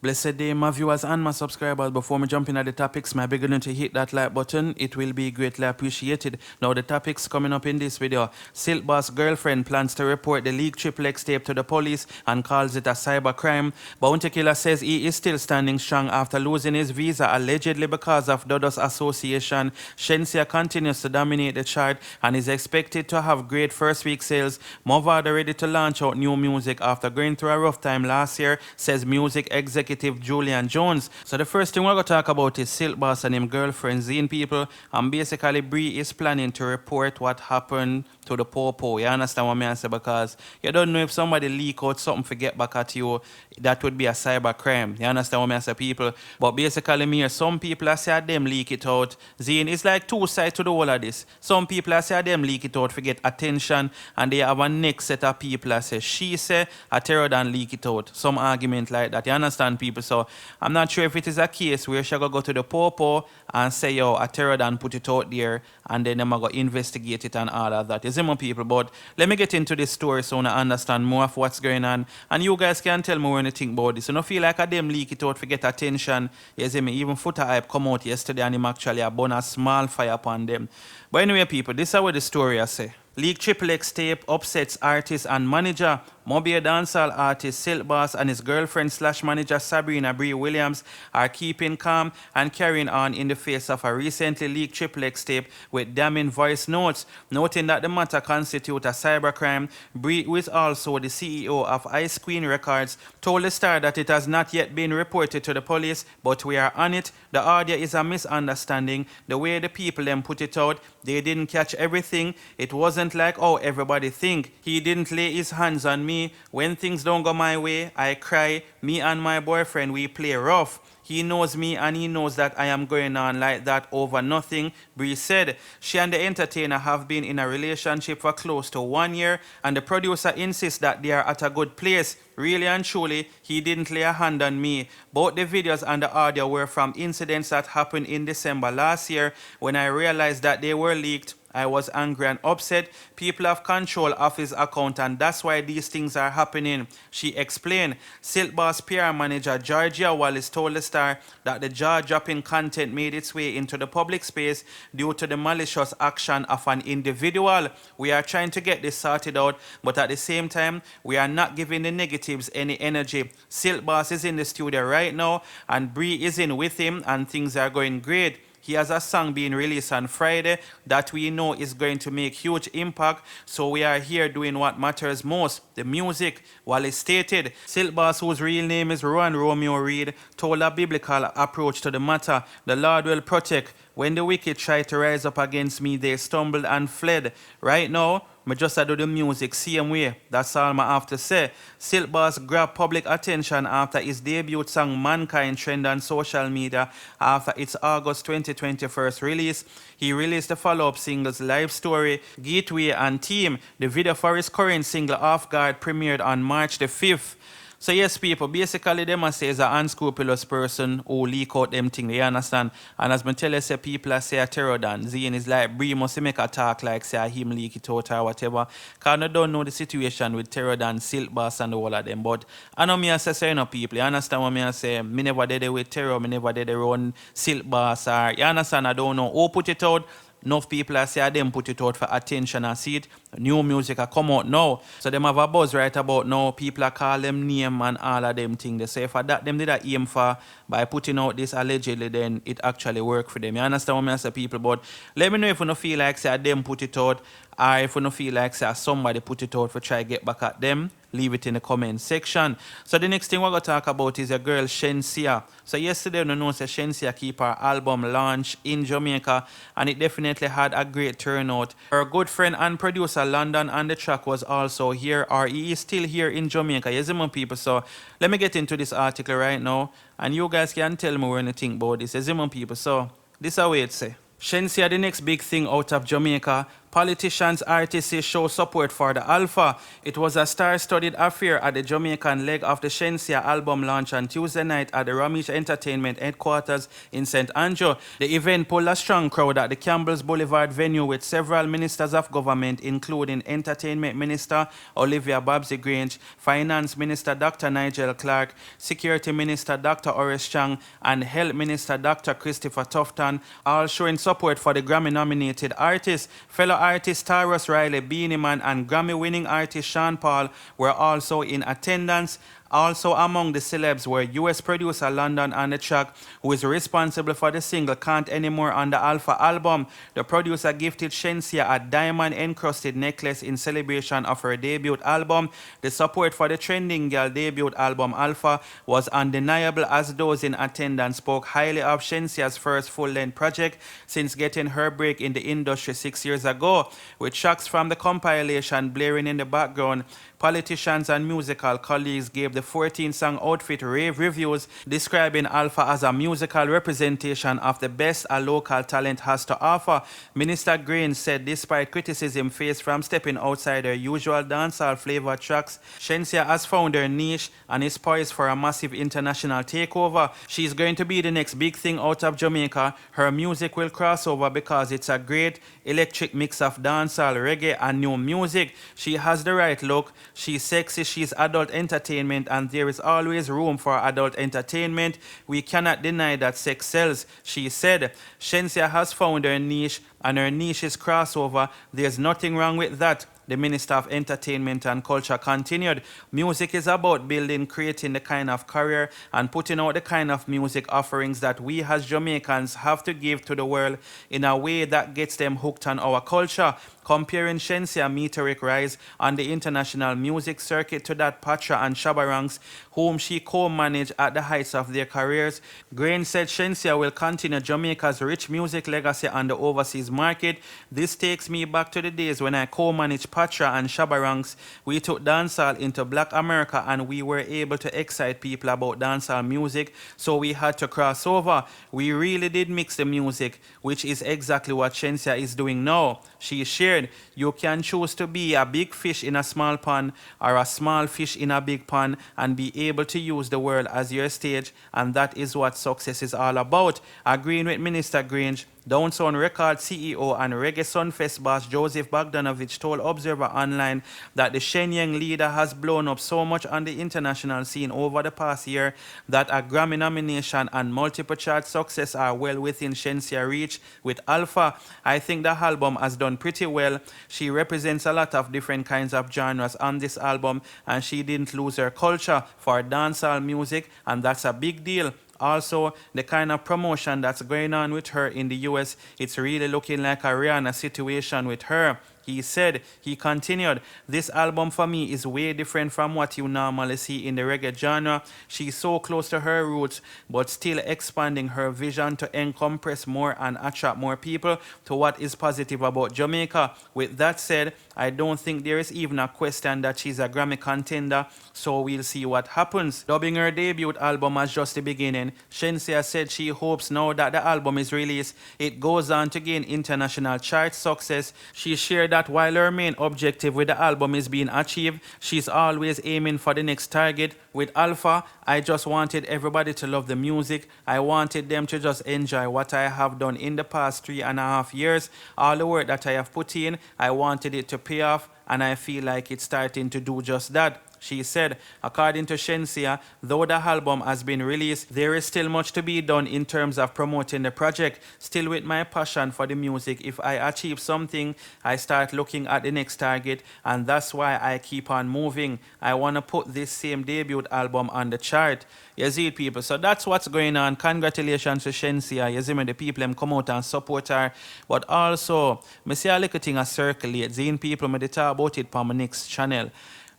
Blessed day, my viewers and my subscribers. Before me jump in at the topics, my beginning to hit that like button. It will be greatly appreciated. Now the topics coming up in this video. Silk Boss girlfriend plans to report the leaked XXX tape to the police and calls it a cyber crime. Bounty killer says he is still standing strong after losing his visa allegedly because of B0UNTY association. Shenseea continues to dominate the chart and is expected to have great first week sales. Mavado ready to launch out new music after going through a rough time last year, says music executive Julian Jones. So the first thing we're going to talk about is Silk Boss and him girlfriend Zine people, and basically Bree is planning to report what happened to the popo. You understand what I say? Because you don't know if somebody leak out something to get back at you, that would be a cyber crime. You understand what I say, people? But basically me, some people I say them leak it out. Zine, it's like two sides to the whole of this. Some people I say them leak it out to get attention, and they have a next set of people I say she say a terror than leak it out. Some argument like that. You understand, people? So I'm not sure if it is a case where she go to the popo and say, yo, a terror than put it out there, and then them go investigate it and all of that. You see, my people? But let me get into this story so I understand more of what's going on, and you guys can tell me what you think about this. You don't feel like a them leak it out to get attention. You see me? Even Footer Hype come out yesterday and him actually a burn a small fire upon them. But anyway, people, this is what the story I say. Leaked XXX tape upsets artist and manager. Mobile dancehall artist Silk Boss and his girlfriend / manager Sabrina Bree Williams are keeping calm and carrying on in the face of a recently leaked XXX tape with damning voice notes. Noting that the matter constitutes a cybercrime, Bree, who is also the CEO of Ice Queen Records, told the Star that it has not yet been reported to the police, but we are on it. The audio is a misunderstanding. The way the people then put it out, they didn't catch everything. It wasn't like how everybody think. He didn't lay his hands on me. When things don't go my way, I cry. Me and my boyfriend, we play rough. He knows me and he knows that I am going on like that over nothing, Bree said. She and the entertainer have been in a relationship for close to 1 year, and the producer insists that they are at a good place. Really and truly, he didn't lay a hand on me. Both the videos and the audio were from incidents that happened in December last year. When I realized that they were leaked, I was angry and upset. People have control of his account, and that's why these things are happening, she explained. Silk Boss PR manager Georgia Wallace told the Star that the jaw-dropping content made its way into the public space due to the malicious action of an individual. We are trying to get this sorted out, but at the same time, we are not giving the negatives any energy. Silk Boss is in the studio right now, and Bree is in with him, and things are going great. He has a song being released on Friday that we know is going to make huge impact, so we are here doing what matters most, the music. Wallace stated. Silk Boss, whose real name is Ron Romeo Reed, told a biblical approach to the matter. The Lord will protect. When the wicked try to rise up against me, they stumbled and fled. Right now, I just do the music same way. That's all I have to say. Silk Boss grabbed public attention after his debut song Mankind trend on social media after its August 2021 release. He released the follow-up singles Life Story, Gateway and Team. The video for his current single Off Guard premiered on March the 5th. So yes, people, basically them I say is an unscrupulous person who leak out them things, you understand? And as I tell you, say people I say a terror than Zine is like Bree must make a talk like say him leak it out or whatever. Because I don't know the situation with terror than Silk Boss and all of them. But I know me I say you know people, you understand what me I say? Me never did it with terror, me never did it run Silk Boss or you understand, I don't know who put it out. Enough people I say them put it out for attention and see it. New music are come out now. So them have a buzz right about now. People are call them name and all of them things. They say for that them did a aim for by putting out this allegedly, then it actually work for them. You understand what I say, people? But let me know if you don't feel like say them put it out, or if you don't feel like say somebody put it out for try to get back at them. Leave it in the comment section. So the next thing we're going to talk about is a girl Shenseea. So yesterday you know Shenseea keep her album launch in Jamaica, and it definitely had a great turnout. Her good friend and producer London on the track was also here, or he is still here in Jamaica. Yes, my people. So let me get into this article right now, and you guys can tell me what you think about this. Yes, my people. So this is how it say. Shenseea, the next big thing out of Jamaica, Politicians, artists show support for the Alpha. It was a star-studded affair at the Jamaican leg of the Shenseea album launch on Tuesday night at the Ramesh Entertainment headquarters in St. Andrew. The event pulled a strong crowd at the Campbell's Boulevard venue with several ministers of government, including Entertainment Minister Olivia Babsy Grange, Finance Minister Dr. Nigel Clark, Security Minister Dr. Horace Chang, and Health Minister Dr. Christopher Tufton, all showing support for the Grammy-nominated artist. Fellow artist Tarrus Riley, Beanie Man, and Grammy-winning artist Sean Paul were also in attendance. Also among the celebs were US producer London on the track, who is responsible for the single Can't Anymore on the Alpha album. The producer gifted Shenseea a diamond-encrusted necklace in celebration of her debut album. The support for the trending girl debut album Alpha was undeniable, as those in attendance spoke highly of Shenseea's first full-length project since getting her break in the industry 6 years ago. With tracks from the compilation blaring in the background, politicians and musical colleagues gave the 14-song outfit rave reviews, describing Alpha as a musical representation of the best a local talent has to offer. Minister Green said despite criticism faced from stepping outside her usual dancehall flavor tracks, Shenseea has found her niche and is poised for a massive international takeover. She's going to be the next big thing out of Jamaica. Her music will cross over because it's a great electric mix of dancehall, reggae, and new music. She has the right look. She's sexy, she's adult entertainment, and there is always room for adult entertainment. We cannot deny that sex sells, she said. Shenseea has found her niche, and her niche is crossover. There's nothing wrong with that. The Minister of Entertainment and Culture continued. Music is about building, creating the kind of career and putting out the kind of music offerings that we as Jamaicans have to give to the world in a way that gets them hooked on our culture. Comparing Shensea's meteoric rise on the international music circuit to that Patra and Shabba Ranks, whom she co-managed at the heights of their careers, Grain said Shenseea will continue Jamaica's rich music legacy on the overseas market. This takes me back to the days when I co-managed Patra and Shabba Ranks. We took dancehall into Black America and we were able to excite people about dancehall music, so we had to cross over. We really did mix the music, which is exactly what Shenseea is doing now. She shared, you can choose to be a big fish in a small pond or a small fish in a big pond and be able to use the world as your stage, and that is what success is all about. Agreeing with Minister Grange, Downtown Record CEO and Reggae Sunfest boss Joseph Bogdanovich told Observer Online that the Shenyang leader has blown up so much on the international scene over the past year that a Grammy nomination and multiple chart success are well within Shensea's reach. With Alpha, I think the album has done pretty well. She represents a lot of different kinds of genres on this album, and she didn't lose her culture for dancehall music, and that's a big deal. Also, the kind of promotion that's going on with her in the US, it's really looking like a Rihanna situation with her. He continued, this album for me is way different from what you normally see in the reggae genre. She's so close to her roots, but still expanding her vision to encompass more and attract more people to what is positive about Jamaica. With that said, I don't think there is even a question that she's a Grammy contender, so we'll see what happens. Dubbing her debut album as just the beginning, Shenseea said she hopes now that the album is released, it goes on to gain international chart success. She shared that while her main objective with the album is being achieved, she's always aiming for the next target. With Alpha, I just wanted everybody to love the music. I wanted them to just enjoy what I have done in the past 3.5 years. All the work that I have put in, I wanted it to pay off, and I feel like it's starting to do just that. She said, according to Shenseea, though the album has been released, there is still much to be done in terms of promoting the project. Still with my passion for the music, if I achieve something, I start looking at the next target, and that's why I keep on moving. I want to put this same debut album on the chart. You see it, people. So that's what's going on. Congratulations to Shenseea. You see me, the people them come out and support her. But also, I see a little thing a circulate. Seeing people, me talk about it on my next channel.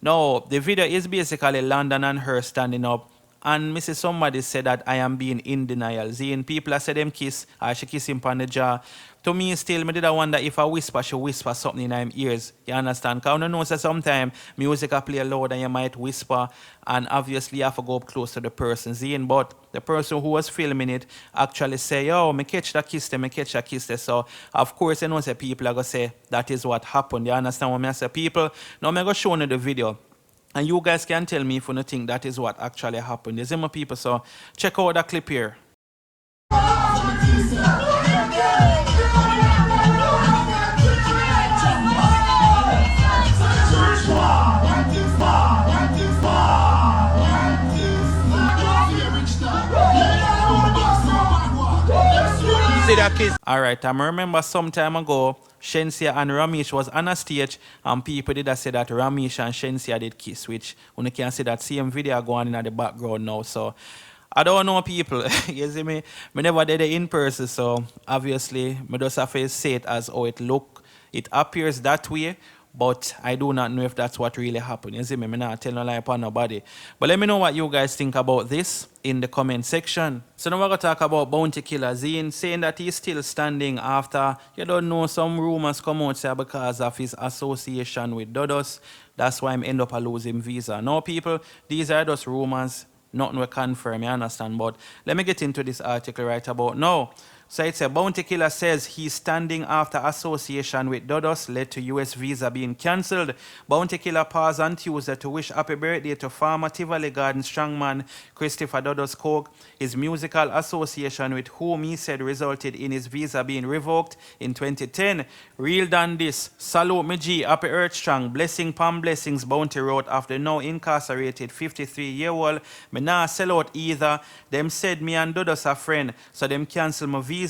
Now, the video is basically London and her standing up And Mrs. Somebody said that I am being in denial. Seeing people I said them kiss, or she kiss him on the jaw. To me still, me did I wonder if I whisper, she whisper something in her ears. You understand? Because I know that sometimes music I play loud and you might whisper, and obviously you have to go up close to the person. Seeing, but the person who was filming it actually say, yo, me catch that kiss there, me catch that kiss there. So of course you know say people are gonna say that is what happened. You understand what I say? People, now I'm gonna show you the video. And you guys can tell me if you don't think that is what actually happened. You see my people, so check out that clip here. See that kiss? Alright, I remember some time ago, Shenseea and Ramesh was on a stage and people did say that Ramesh and Shenseea did kiss, which you can see that same video going in the background now. So I don't know people, you see me? I never did it in person, so obviously I just have to say it as how it look. It appears that way, but I do not know if that's what really happened. You see me? I'm not telling no lie upon nobody. But let me know what you guys think about this in the comment section. So now we're going to talk about Bounty Killer Zine saying that he's still standing after, you don't know, some rumors come out say because of his association with Dodos. That's why I'm end up losing visa. Now people, these are just rumors. Nothing we confirm, you understand? But let me get into this article right about now. So it's a Bounty Killer says he's standing after association with Dodos led to US visa being cancelled. Bounty Killer paused on Tuesday to wish happy birthday to former Tivoli Garden strongman Christopher Dodos Coke. His musical association with whom he said resulted in his visa being revoked in 2010. Real than this, salute me G, happy earth strong, blessing palm blessings, Bounty wrote after now incarcerated 53-year-old. Me nah sell out either. Them said me and Dodos are friend, so them cancel my visa.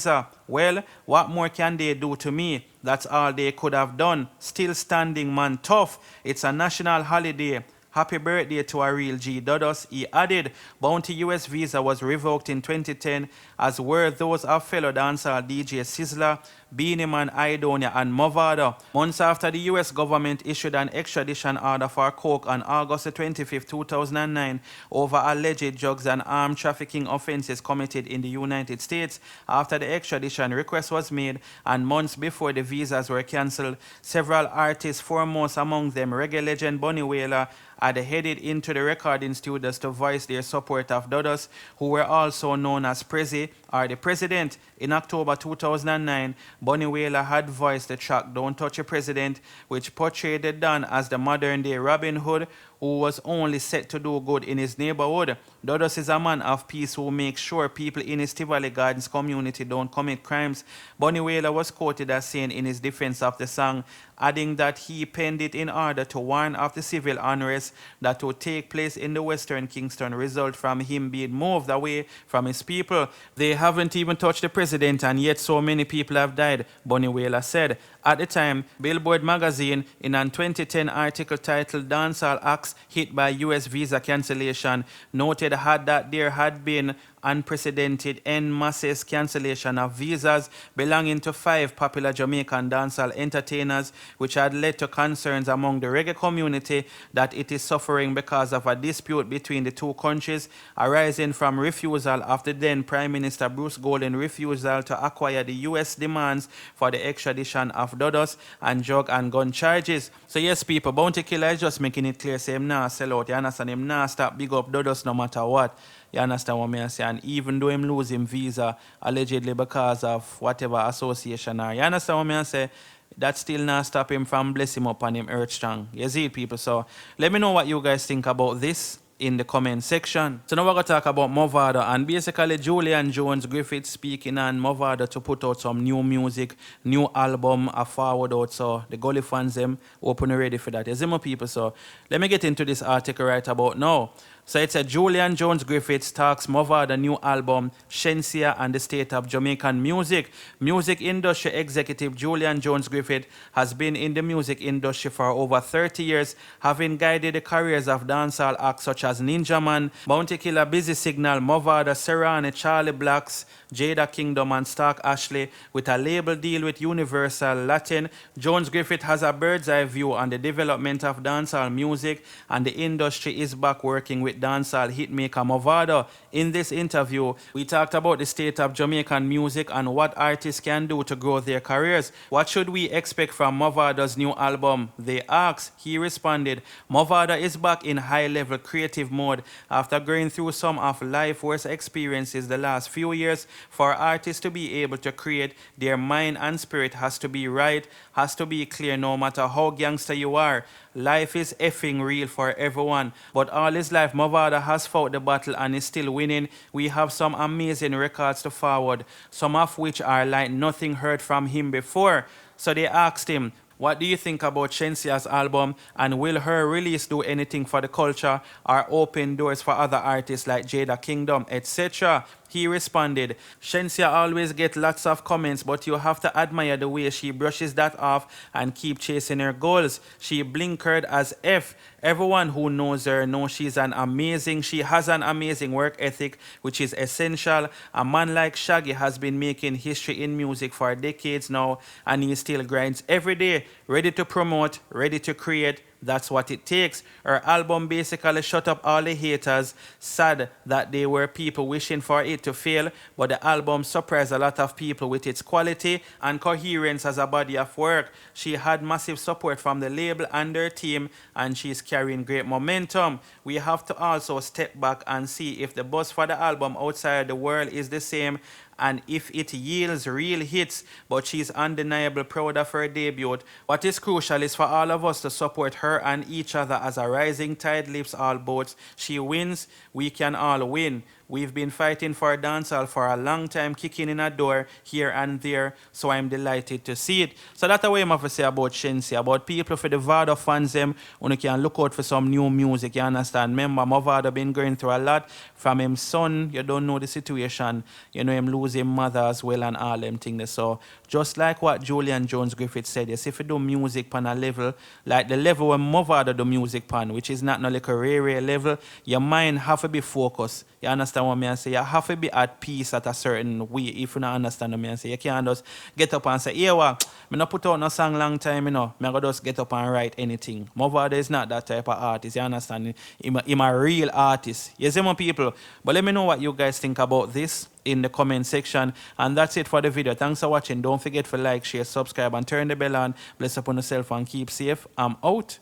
Well, what more can they do to me? That's all they could have done. Still standing, man, tough. It's a national holiday. Happy birthday to a real G. Dodos, he added. Bounty US visa was revoked in 2010, as were those of fellow dancer DJ Sizzla, Beanie Man, Idonia, and Mavado. Months after the US government issued an extradition order for Coke on August 25, 2009, over alleged drugs and armed trafficking offenses committed in the United States. After the extradition request was made, and months before the visas were cancelled, several artists, foremost among them reggae legend Bunny Wailer, had headed into the recording studios to voice their support of Dodos, who were also known as Prezi, or the President. In October 2009, Bunny Wailer had voiced the track Don't Touch a President, which portrayed the Don as the modern-day Robin Hood, who was only set to do good in his neighborhood. Dodos is a man of peace who makes sure people in his Tivoli Gardens community don't commit crimes. Bunny Wailer was quoted as saying in his defense of the song, adding that he penned it in order to warn of the civil unrest that would take place in the Western Kingston result from him being moved away from his people. They haven't even touched the president and yet so many people have died, Bunny Wailer said. At the time, Billboard magazine, in a 2010 article titled Dancehall Acts Hit by US Visa Cancellation, noted that there had been unprecedented en masse cancellation of visas belonging to 5 popular Jamaican dancehall entertainers, which had led to concerns among the reggae community that it is suffering because of a dispute between the two countries arising from refusal of the then Prime Minister Bruce Golding's refusal to acquire the US demands for the extradition of Dodos and drug and gun charges. So yes, people, Bounty Killer is just making it clear, say him nah sell out, you understand, him nah stop big up Dodos no matter what. You understand what I say? And even though him losing visa allegedly because of whatever association or, you understand what I say? That still not stop him from bless him up on him earth strong. You see it, people? So let me know what you guys think about this in the comment section. So now we're going to talk about Mavado, and basically Julian Jones Griffith speaking on Mavado to put out some new music, new album, a forward out. So the Gully fans them open ready for that. You see my people? So let me get into this article right about now. So it's a Julian Jones Griffith talks Mavado new album, Shenseea and the State of Jamaican Music. Music industry executive Julian Jones Griffith has been in the music industry for over 30 years, having guided the careers of dancehall acts such as Ninja Man, Bounty Killer, Busy Signal, Mavado, Serrani, Charlie Blacks, Jada Kingdom and Stark Ashley. With a label deal with Universal Latin, Jones Griffith has a bird's eye view on the development of dancehall music, and the industry is back working with with dancehall hitmaker Mavado. In this interview, we talked about the state of Jamaican music and what artists can do to grow their careers. What should we expect from Mavado's new album? They asked. He responded, Mavado is back in high-level creative mode after going through some of life's worst experiences the last few years. For artists to be able to create, their mind and spirit has to be right, has to be clear no matter how gangster you are. Life is effing real for everyone, but all his life Mavado has fought the battle and is still winning. We have some amazing records to forward, some of which are like nothing heard from him before. So they asked him, what do you think about Shenseea's album, and will her release do anything for the culture or open doors for other artists like Jada Kingdom, etc.? He responded, Shenseea always gets lots of comments, but you have to admire the way she brushes that off and keep chasing her goals. She blinkered as F. Everyone who knows her knows she has an amazing work ethic, which is essential. A man like Shaggy has been making history in music for decades now, and he still grinds every day, ready to promote, ready to create. That's what it takes. Her album basically shut up all the haters. Sad that they were people wishing for it to fail, but the album surprised a lot of people with its quality and coherence as a body of work. She had massive support from the label and their team, and she's carrying great momentum. We have to also step back and see if the buzz for the album outside the world is the same, and if it yields real hits, but she's undeniably proud of her debut. What is crucial is for all of us to support her and each other as a rising tide lifts all boats. She wins, we can all win. We've been fighting for dancehall for a long time, kicking in a door here and there, so I'm delighted to see it. So that's what I have to say about Shenseea. About people for the Vado fans, them, when you can look out for some new music, you understand? Remember, Mavado been going through a lot. From him son, you don't know the situation. You know him lose his mother as well and all them things. So just like what Julian Jones Griffith said, yes, if you do music pan a level, like the level where Mavado do music pan, which is not like a rare level, your mind have to be focused. You understand what I say? You have to be at peace at a certain way. If you don't understand what I say, you can't just get up and say, yeah, what? I not put out no song long time, you know. I go just get up and write anything. Mavado is not that type of artist, you understand? I'm a real artist. You see, my people? But let me know what you guys think about this in the comment section. And that's it for the video. Thanks for watching. Don't forget to like, share, subscribe, and turn the bell on. Bless upon yourself and keep safe. I'm out.